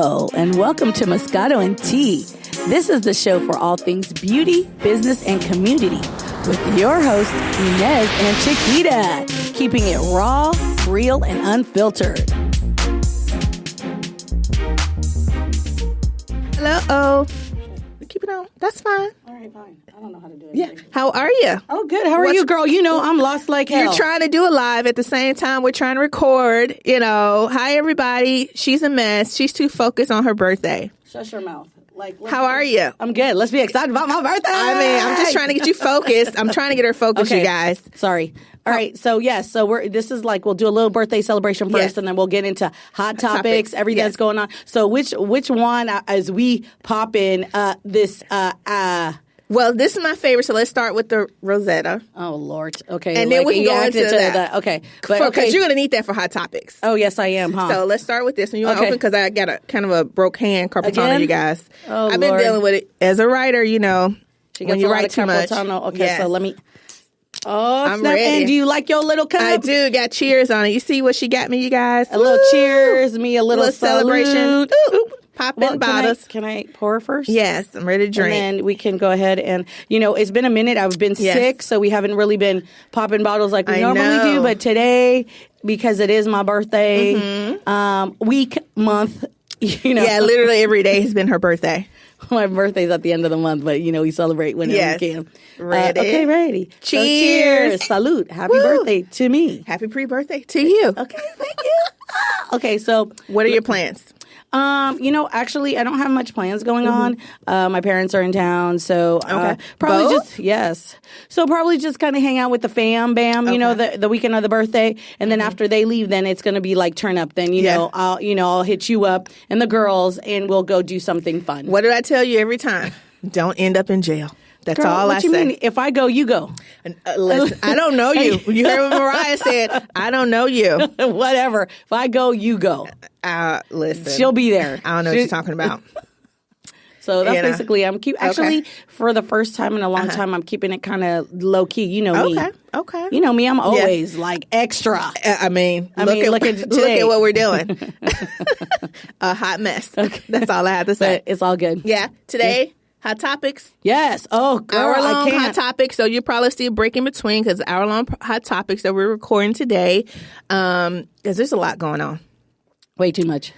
Hello, and welcome to Moscato and Tea. This is the show for all things beauty, business, and community with your hosts, Inez and Chiquita, keeping it raw, real, and unfiltered. Hello. Keep it on. That's fine. All right, fine. I don't know how to do it. Yeah. How are you? Oh, good. How are you, girl? You know, I'm lost like hell. You're trying to do it live at the same time we're trying to record. You know, hi, everybody. She's a mess. She's too focused on her birthday. Shut your mouth. How are you? I'm good. Let's be excited about my birthday. I'm just trying to get you focused. I'm trying to get her focused, okay. You guys. Sorry. All right. So, yes. So, we'll do a little birthday celebration first, yes. And then we'll get into hot topics, everything that's going on. So, which one, as we pop in this... Well, this is my favorite, so let's start with the Rosetta. Oh, Lord. Okay. And then we can go into that. Okay. Because you're going to need that for hot topics. Oh, yes, I am, huh? So let's start with this one. You want to open because I got a kind of a broke hand, carpal tunnel, you guys. Oh, I've been Lord. dealing with it. As a writer, you know, when you write too much. Okay, yes. So let me... Oh, I'm snap. ready. And do you like your little cup? I do. Got cheers on it. You see what she got me, you guys? A little cheers, me a little celebration. Ooh. Popping bottles. Can I pour first? Yes, I'm ready to drink. And then we can go ahead and, it's been a minute. I've been sick, so we haven't really been popping bottles like we normally do. But today, because it is my birthday, week, month, Yeah, literally every day has been her birthday. My birthday's at the end of the month, but, we celebrate whenever we can. Ready? Okay, ready. Cheers. So, salute. Happy birthday to me. Happy pre-birthday to you. Okay, thank you. Okay, so. What are your plans? Actually, I don't have much plans going on. My parents are in town, so probably probably just kind of hang out with the fam, the weekend of the birthday, and then after they leave, then it's gonna be like turn up. Then I'll hit you up and the girls, and we'll go do something fun. What did I tell you every time? Don't end up in jail. That's all I say. What you mean? If I go, you go. Listen, I don't know you. You heard what Mariah said. I don't know you. Whatever. If I go, you go. Listen. She'll be there. I don't know what you're talking about. So that's basically, actually, for the first time in a long time, I'm keeping it kind of low key. You know me. Okay. You know me. I'm always like extra. Look at what we're doing. A hot mess. Okay. That's all I have to say. But it's all good. Yeah. Today, hot topics. Yes. Oh, girl, hour-long hot topics. So you probably see a break in between because hour-long hot topics that we're recording today. Because there's a lot going on. Way too much.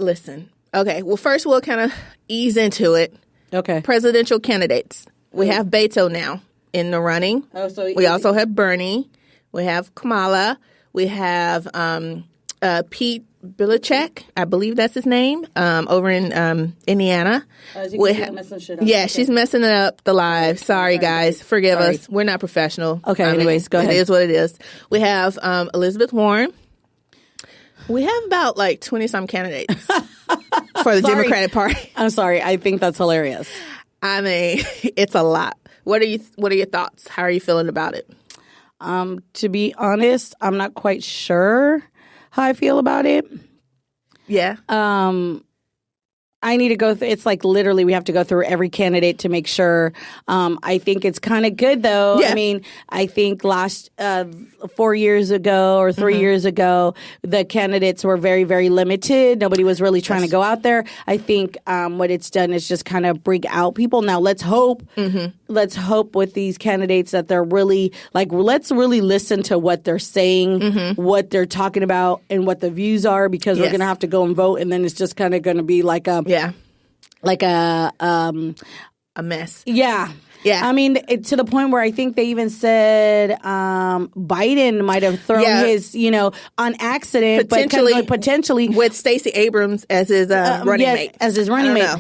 Listen. Okay. Well, first we'll kind of ease into it. Okay. Presidential candidates. We have Beto now in the running. Oh, so we also have Bernie. We have Kamala. We have Pete Buttigieg, I believe that's his name, over in Indiana. She's messing it up the live. Sorry, guys. Forgive us. We're not professional. Okay, anyways, go ahead. It is what it is. We have Elizabeth Warren. We have about 20-some candidates for the Democratic Party. I'm sorry. I think that's hilarious. I mean, it's a lot. What are your thoughts? How are you feeling about it? To be honest, I'm not quite sure how I feel about it. Yeah. I need to go through, it's like literally we have to go through every candidate to make sure. I think it's kind of good though. Yeah. I mean, I think last 4 years ago or 3 years ago, the candidates were very, very limited. Nobody was really trying to go out there. I think what it's done is just kind of bring out people. Now let's hope with these candidates that they're really let's really listen to what they're saying, what they're talking about, and what the views are, because we're going to have to go and vote, and then it's just kind of going to be like a mess. Yeah. Yeah. I mean, to the point where I think they even said Biden might have thrown his, on accident, potentially with Stacey Abrams as his running mate. As his running mate.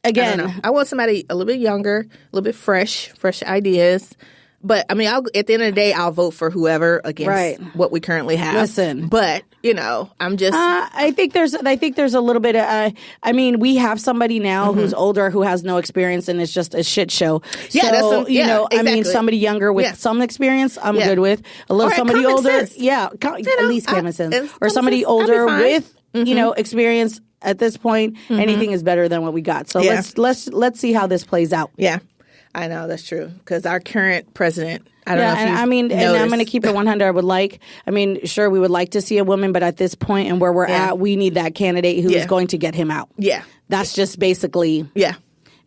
Again, I want somebody a little bit younger, a little bit fresh ideas. But I mean, at the end of the day, I'll vote for whoever against what we currently have. Listen, but I'm just. I think there's a little bit of. I mean, we have somebody now who's older who has no experience, and it's just a shit show. Yeah, so, exactly. I mean, somebody younger with some experience, I'm good with. A little somebody older, sense. At least common sense, or somebody older with experience. At this point, anything is better than what we got. So let's see how this plays out. Yeah. I know, that's true. Because our current president, I don't know if and I mean, and I'm going to keep it 100. Sure, we would like to see a woman, but at this point and where we're at, we need that candidate who is going to get him out. Yeah. That's just basically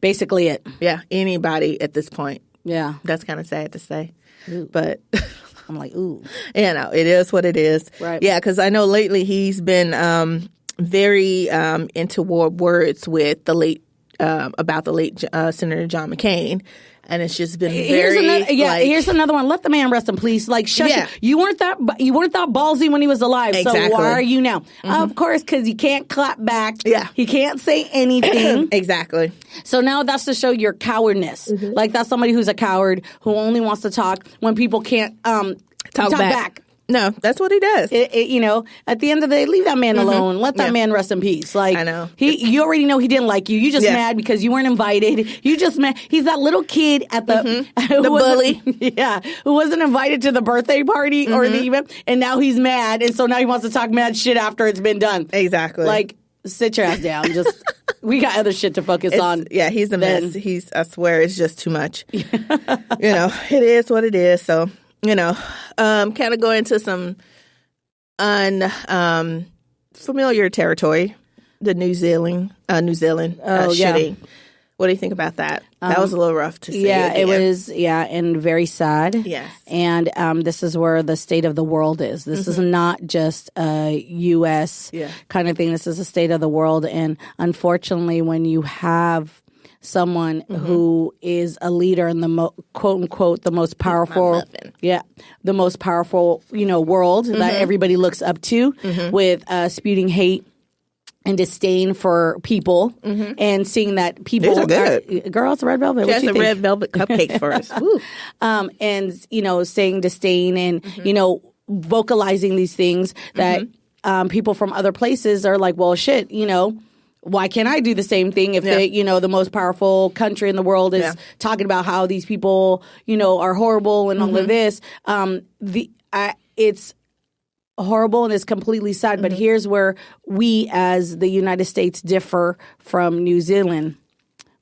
it. Yeah, anybody at this point. Yeah. That's kind of sad to say. Ooh. But I'm like, ooh. It is what it is. Right. Yeah, because I know lately he's been very into words with the late Senator John McCain. And it's just been very here's another one. Let the man rest in peace. Like, shush it. You weren't that ballsy when he was alive. Exactly. So why are you now? Of course, because he can't clap back. Yeah. He can't say anything. Exactly. So now that's to show your cowardness. Like, that's somebody who's a coward who only wants to talk when people can't talk back. No, that's what he does. At the end of the day, leave that man alone. Let that man rest in peace. Like, I know. You already know he didn't like you. You just mad because you weren't invited. You just mad. He's that little kid at the the bully. Yeah, who wasn't invited to the birthday party or the event, and now he's mad, and so now he wants to talk mad shit after it's been done. Exactly. Like, sit your ass down. Just we got other shit to focus on. Yeah, he's a mess. I swear, it's just too much. It is what it is. So. Kind of go into some familiar territory, the New Zealand shooting. What do you think about that? That was a little rough to see. Yeah, it was, and very sad. Yes. And this is where the state of the world is. This is not just a U.S. kind of thing. This is a state of the world. And unfortunately, when you have someone who is a leader in the quote unquote the most powerful, the most powerful world that everybody looks up to, with spewing hate and disdain for people, and seeing that people are good. Girls, red velvet. Just a red velvet cupcake for us. And saying disdain and vocalizing these things that people from other places are like, well, shit, why can't I do the same thing if the most powerful country in the world is talking about how these people, are horrible and all of this. It's horrible and it's completely sad. But here's where we as the United States differ from New Zealand.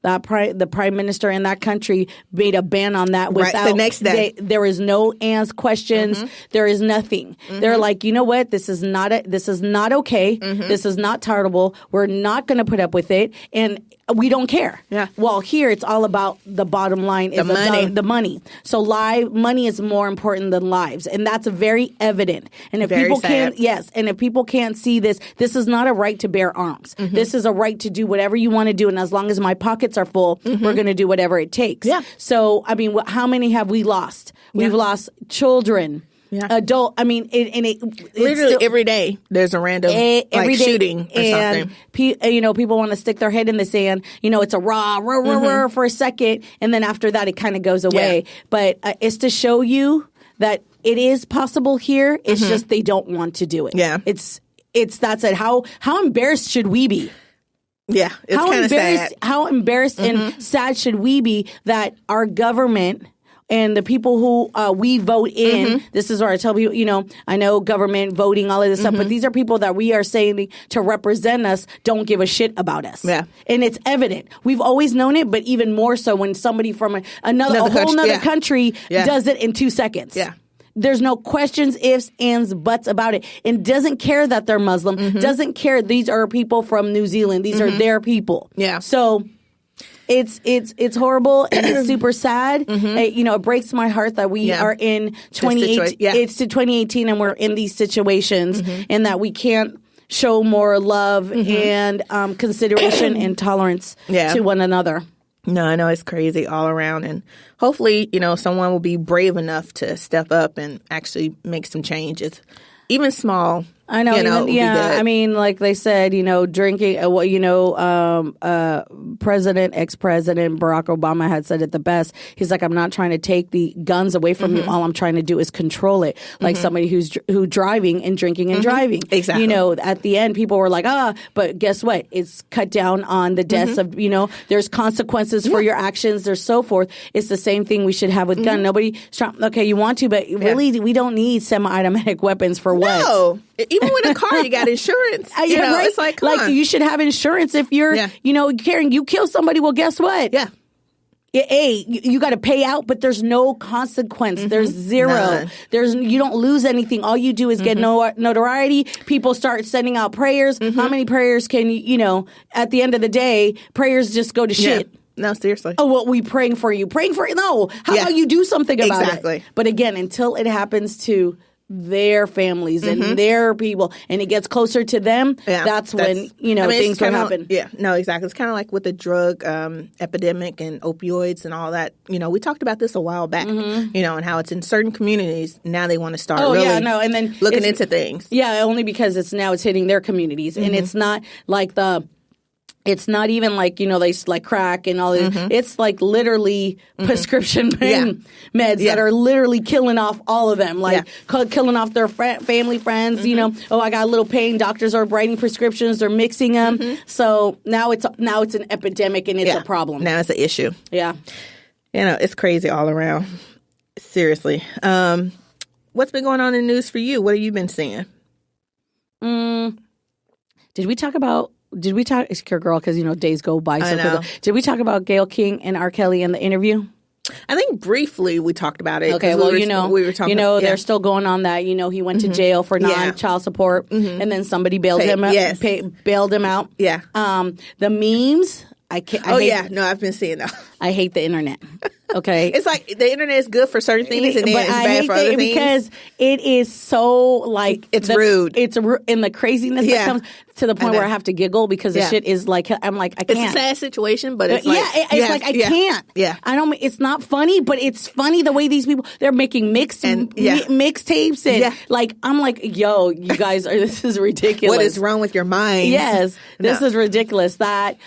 The prime minister in that country made a ban on that without the next day. There is no questions. There is nothing. They're like, you know what? This is not okay. This is not tolerable. We're not going to put up with it, and we don't care. Yeah. Well, here it's all about the bottom line. The money. So money is more important than lives, and that's very evident. And if people can't see this is not a right to bear arms. This is a right to do whatever you want to do, and as long as my pockets are full, we're going to do whatever it takes. Yeah. So, I mean, how many have we lost? We've lost children. Yeah. Adult. I mean, it's literally every day there's a random shooting or something. People want to stick their head in the sand. It's a rah for a second, and then after that, it kind of goes away. Yeah. But it's to show you that it is possible here. It's just they don't want to do it. Yeah. It's that's it. How embarrassed should we be? Yeah, it's kind of sad. How embarrassed and sad should we be that our government and the people who we vote in, this is where I tell people, I know government voting, all of this stuff, but these are people that we are saying to represent us don't give a shit about us. Yeah. And it's evident. We've always known it, but even more so when somebody from a whole nother country does it in 2 seconds. Yeah. There's no questions, ifs, ands, buts about it. And doesn't care that they're Muslim. Doesn't care. These are people from New Zealand. These are their people. Yeah. So it's horrible and it's super sad. It breaks my heart that we are in 2018. It's to 2018 and we're in these situations and that we can't show more love and consideration and tolerance to one another. No, I know it's crazy all around, and hopefully, someone will be brave enough to step up and actually make some changes, even small. I know, I mean, like they said, drinking. Ex-President Barack Obama had said it the best. He's like, I'm not trying to take the guns away from you. All I'm trying to do is control it. Like somebody who's driving and drinking and driving. Exactly. At the end, people were like, but guess what? It's cut down on the deaths of. There's consequences for your actions. There's so forth. It's the same thing we should have with gun. Nobody's trying. Okay, you want to, but really, we don't need semi-automatic weapons for what? No. Even with a car, you got insurance. Right? It's like you should have insurance if you're, carrying. You kill somebody. Well, guess what? Yeah. You got to pay out, but there's no consequence. There's zero. None. You don't lose anything. All you do is get notoriety. People start sending out prayers. How many prayers can at the end of the day, prayers just go to shit. No, seriously. Oh, well, we praying for you. Praying for you. No. How about you do something about it? But again, until it happens to their families and their people, and it gets closer to them, that's when things will happen. Yeah, no, exactly. It's kind of like with the drug epidemic and opioids and all that. We talked about this a while back. And how it's in certain communities now they want to start and then looking into things. Yeah, only because it's hitting their communities, and it's not like it's not even like, they like crack and all this. It's like literally prescription pain meds that are literally killing off all of them, killing off their family, friends. I got a little pain. Doctors are writing prescriptions. They're mixing them. So now it's an epidemic and it's a problem. Now it's an issue. Yeah. It's crazy all around. Seriously. What's been going on in the news for you? What have you been seeing? Did we talk, it's your girl, because, days go by so quickly. Did we talk about Gayle King and R. Kelly in the interview? I think briefly we talked about it. Okay, well, we were talking they're still going on that. He went to jail for non-child support, and then somebody bailed him out. Bailed him out. Yeah. The memes, I've been seeing that. I hate the internet. Okay. It's like the internet is good for certain things and then it's bad for other things. Because it is so it's rude. It's and the craziness that comes to the point where I have to giggle because the shit is like, I'm like, I can't. It's a sad situation, but it's like. I can't. Yeah. It's not funny, but it's funny the way these people, they're making mixtapes and like, I'm like, yo, you guys this is ridiculous. What is wrong with your mind? Yes. This is ridiculous. That,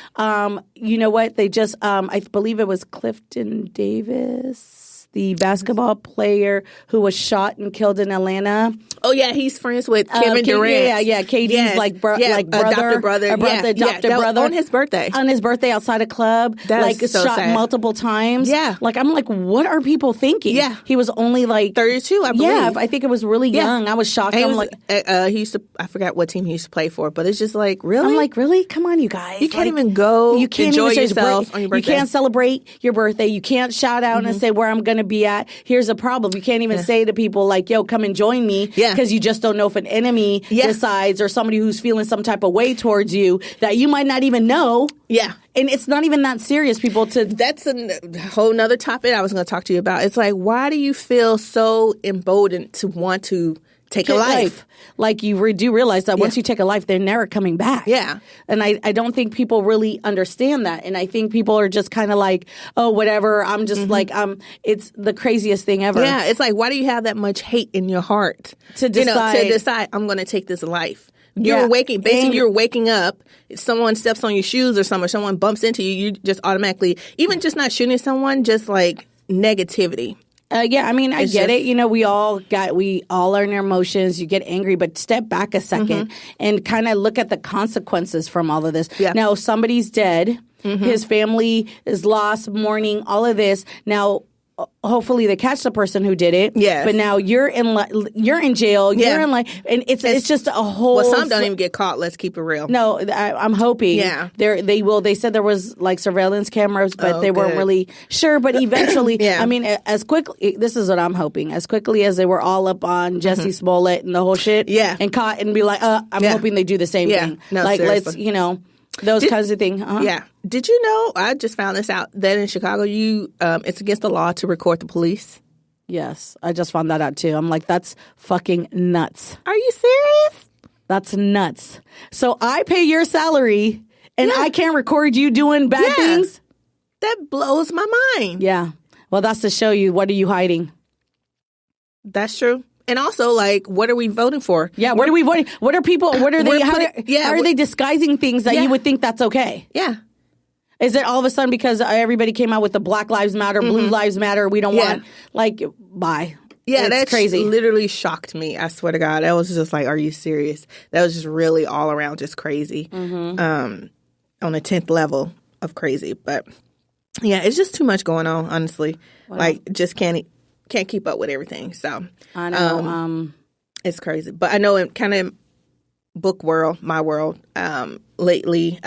you know what? They just, I believe it was Clifton Davis, the basketball player who was shot and killed in Atlanta. Oh yeah, he's friends with Kevin Durant. Yeah. KD's like brother, adopted brother, adopted brother on his birthday. On his birthday outside a club, That's so shot sad. multiple times. Yeah, like I'm like, what are people thinking? Yeah, he was only like 32, I believe. Yeah, I think it was really young. I was shocked. I'm like, he used to. I forgot what team he used to play for, but it's just like, really? I'm like, really? Come on, you guys. You can't even go. You can't enjoy yourself on your birthday. You can't celebrate your birthday. You can't shout out and say where I'm going to be at. Here's a problem. You can't even say to people like, yo, come and join me. Yeah, because you just don't know if an enemy decides or somebody who's feeling some type of way towards you that you might not even know. Yeah. And it's not even that serious, people. That's a whole nother topic I was going to talk to you about. It's like, why do you feel so emboldened to want to take a life? Like you do realize that once you take a life, they're never coming back. Yeah. And I don't think people really understand that. And I think people are just kind of like, oh, whatever. I'm just like, it's the craziest thing ever. Yeah. It's like, why do you have that much hate in your heart to decide I'm going to take this life? You're you're waking up, someone steps on your shoes or someone bumps into you, you just automatically, even just not shooting someone, just like negativity. I get it. We all are in our emotions. You get angry, but step back a second and kind of look at the consequences from all of this. Yeah. Now, somebody's dead. His family is lost, mourning, all of this. Now, hopefully they catch the person who did it. Yes. But now you're in jail. You're in and it's just a whole. Well, some don't even get caught. Let's keep it real. No, I'm hoping. Yeah. They will. They said there was like surveillance cameras, but they weren't really sure. But eventually, as quickly. This is what I'm hoping. As quickly as they were all up on Jussie Smollett and the whole shit. Yeah. And caught and be like, I'm hoping they do the same thing. No, like seriously. let's those kinds of things. Yeah. Did you know, I just found this out, that in Chicago, it's against the law to record the police? Yes. I just found that out, too. I'm like, that's fucking nuts. Are you serious? That's nuts. So I pay your salary, and I can't record you doing bad things? That blows my mind. Yeah. Well, that's to show you, what are you hiding? That's true. And also, like, what are we voting for? Yeah, what are we voting? What are people? What are they? How are they disguising things that you would think that's okay? Yeah. Is it all of a sudden because everybody came out with the Black Lives Matter, Blue Lives Matter? We don't want bye. Yeah, that's crazy. Literally shocked me. I swear to God, that was just like, are you serious? That was just really all around just crazy. On a 10th level of crazy, but yeah, it's just too much going on. Honestly, just can't keep up with everything. So I know it's crazy, but I know in kind of book world, my world, lately,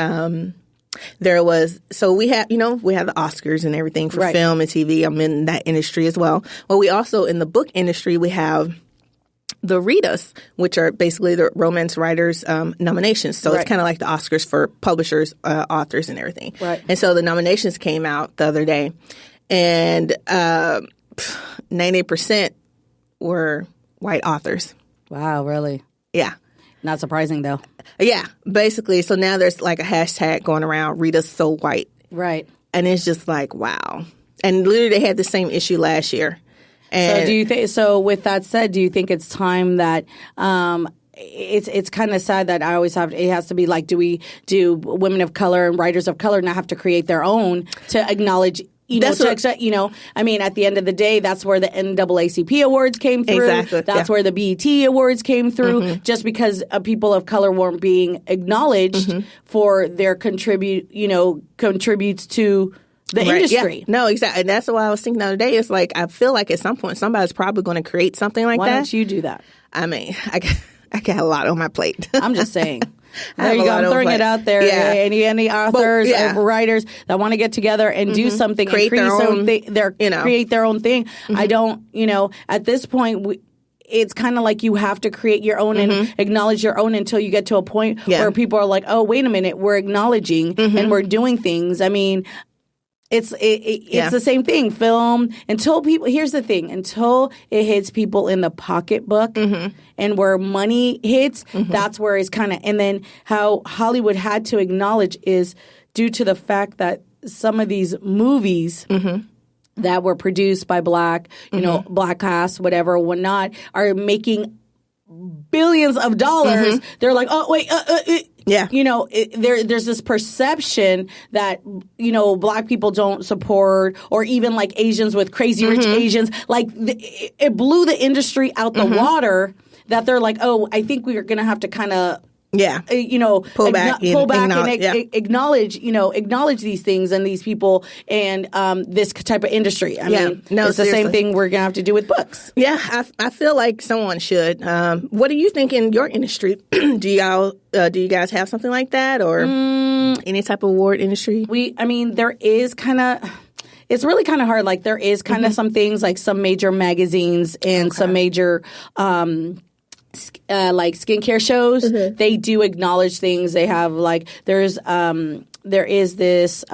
there was, so we have, we have the Oscars and everything for film and TV. I'm in that industry as well. Well, we also, in the book industry, we have the Ritas, which are basically the romance writers nominations. So it's kind of like the Oscars for publishers, authors, and everything. Right. And so the nominations came out the other day, and 90% were white authors. Wow, really? Yeah. Not surprising, though. Yeah, basically. So now there's like a hashtag going around, Rita's so white. Right. And it's just like, wow. And literally they had the same issue last year. And so do you think? So with that said, do you think it's time that it's kind of sad that I always have it has to be like, do women of color and writers of color not have to create their own to acknowledge? I mean, at the end of the day, that's where the NAACP awards came through. Exactly. That's where the BET awards came through. Just because people of color weren't being acknowledged for their contributes to the industry. Yeah. No, exactly. And that's why I was thinking the other day. It's like, I feel like at some point somebody's probably going to create something like that. Why don't you do that? I mean, I got a lot on my plate. I'm just saying. There you go. I'm throwing it out there. Yeah. Any authors or writers that want to get together and do something, create their own thing. Create their own thing. I don't. At this point, it's kind of like you have to create your own and acknowledge your own until you get to a point where people are like, oh, wait a minute, we're acknowledging and we're doing things. I mean. It's the same thing. Film until here's the thing, until it hits people in the pocketbook and where money hits, that's where it's kind of, and then how Hollywood had to acknowledge is due to the fact that some of these movies that were produced by black cast, whatever, whatnot, are making billions of dollars. They're like, oh wait, yeah. There's this perception that, black people don't support, or even like Asians with Crazy Rich Asians. Like it blew the industry out the water that they're like, oh, I think we're going to have to kind of pull back and acknowledge these things and these people and this type of industry. I mean, it's the same thing we're gonna have to do with books. Yeah, I feel like someone should. What do you think in your industry? Do you guys have something like that, or any type of award industry? There is kind of. It's really kind of hard. Like there is kind of some things, like some major magazines and some major. Like skincare shows, they do acknowledge things. They have like there is this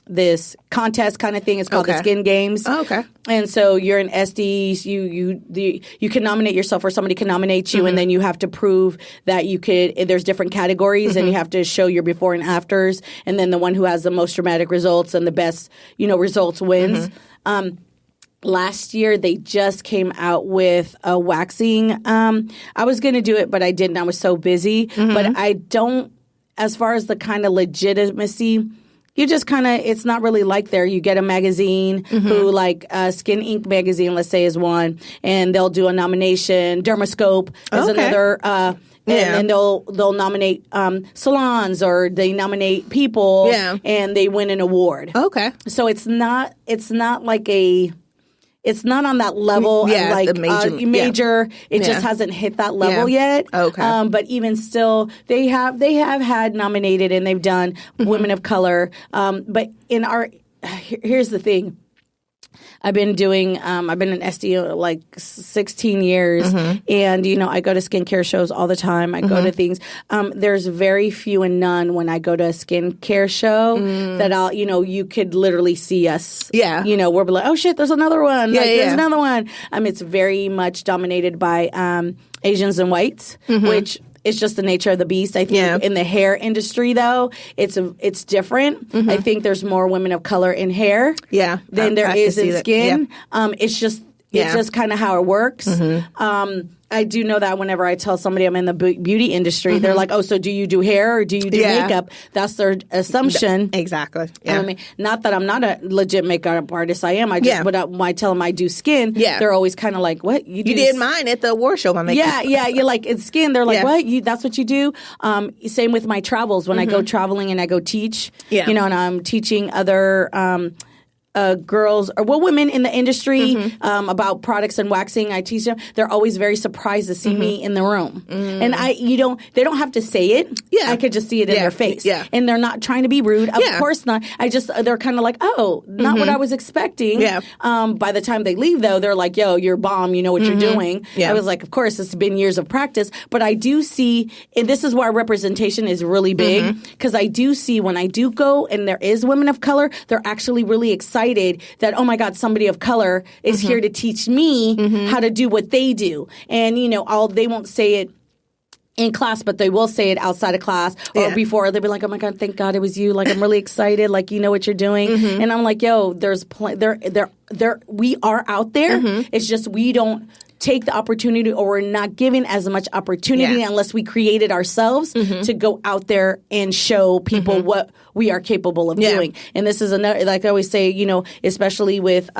this contest kind of thing. It's called the Skin Games. Oh, okay. And so you're an SD. You can nominate yourself, or somebody can nominate you, and then you have to prove that you could. There's different categories, and you have to show your before and afters. And then the one who has the most dramatic results and the best results wins. Last year, they just came out with a waxing. I was going to do it, but I didn't. I was so busy. But I don't, as far as the kind of legitimacy, you just kind of, it's not really like there. You get a magazine who, like Skin Inc. magazine, let's say, is one, and they'll do a nomination. Dermascope is another. And they'll nominate salons, or they nominate people, and they win an award. Okay. So it's not like a. It's not on that level, like the major. It just hasn't hit that level yet. Okay, but even still, they have had nominated, and they've done women of color. But in here's the thing. I've been an SD like 16 years, and I go to skincare shows all the time. I go to things. There's very few and none when I go to a skincare show that I'll, you could literally see us. Yeah, we're like, oh shit, there's another one. There's another one. It's very much dominated by Asians and whites, which. It's just the nature of the beast. I think in the hair industry, though, it's different. I think there's more women of color in hair than there is in skin. It's just kind of how it works. I do know that whenever I tell somebody I'm in the beauty industry, they're like, oh, so do you do hair or do you do makeup? That's their assumption. Exactly. Yeah. I mean, not that I'm not a legit makeup artist. I am. But when I tell them I do skin, they're always kind of like, what? You did mine at the award show, my makeup. Yeah. You're like, it's skin. They're like, what? That's what you do? Same with my travels. When I go traveling and I go teach, and I'm teaching other girls or women in the industry about products and waxing, I teach them. They're always very surprised to see me in the room, and they don't have to say it. Yeah, I could just see it in their face. Yeah, and they're not trying to be rude. Of course not. They're kind of like, oh, not what I was expecting. Yeah. By the time they leave, though, they're like, yo, you're bomb. You know what you're doing. Yeah. I was like, of course, it's been years of practice, but I do see, and this is why representation is really big, because I do see when I do go and there is women of color, they're actually really excited that, oh my God, somebody of color is here to teach me how to do what they do. And, they won't say it in class, but they will say it outside of class or before. They'll be like, oh my God, thank God it was you. Like, I'm really excited. Like, you know what you're doing. And I'm like, yo, we are out there. It's just we don't take the opportunity, or we're not given as much opportunity unless we create it ourselves to go out there and show people what we are capable of doing. And this is another, like I always say, especially with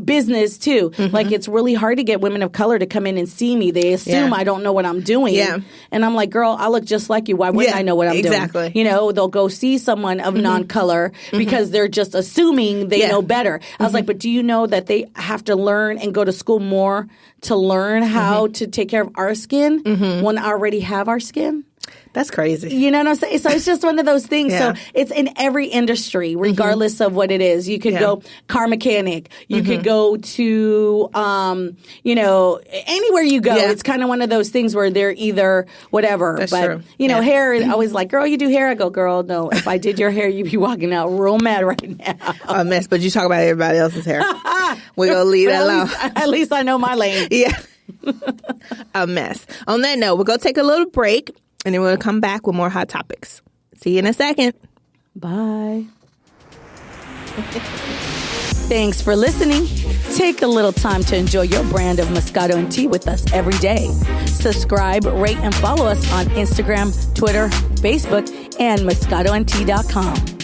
business too. Like, it's really hard to get women of color to come in and see me. They assume I don't know what I'm doing. Yeah. And I'm like, girl, I look just like you. Why wouldn't I know what I'm doing? They'll go see someone of non-color because they're just assuming they know better. I was like, but do you know that they have to learn and go to school more to learn how to take care of our skin when I already have our skin? That's crazy. You know what I'm saying? So it's just one of those things. So it's in every industry, regardless of what it is. You could go car mechanic. You could go to, anywhere you go. It's kind of one of those things where they're either whatever. That's but, true. Hair is always like, girl, you do hair? I go, girl, no. If I did your hair, you'd be walking out real mad right now. A mess. But you talk about everybody else's hair. We're going to leave that alone. At least I know my lane. Yeah. A mess. On that note, we're going to take a little break. And then we'll come back with more hot topics. See you in a second. Bye. Thanks for listening. Take a little time to enjoy your brand of Moscato and tea with us every day. Subscribe, rate, and follow us on Instagram, Twitter, Facebook, and MoscatoandTea.com.